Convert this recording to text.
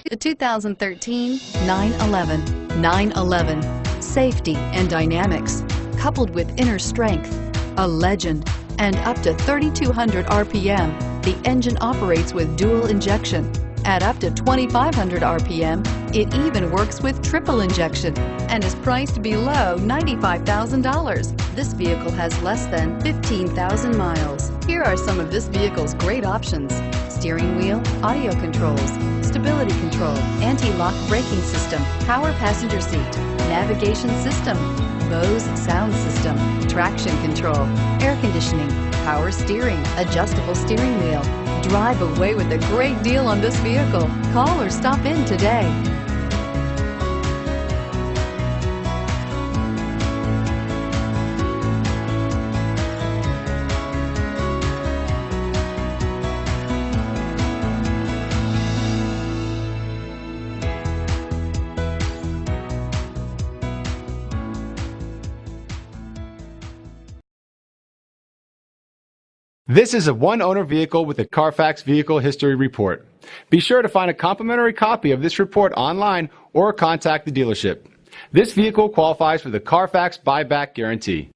The 2013 911. 911. Safety and dynamics, coupled with inner strength, a legend, and up to 3,200 RPM, the engine operates with dual injection. At up to 2,500 RPM, it even works with triple injection and is priced below $95,000. This vehicle has less than 15,000 miles. Here are some of this vehicle's great options: steering wheel audio controls, stability control, anti-lock braking system, power passenger seat, navigation system, Bose sound system, traction control, air conditioning, power steering, adjustable steering wheel. Drive away with a great deal on this vehicle. Call or stop in today. This is a one-owner vehicle with a Carfax Vehicle History Report. Be sure to find a complimentary copy of this report online or contact the dealership. This vehicle qualifies for the Carfax Buyback Guarantee.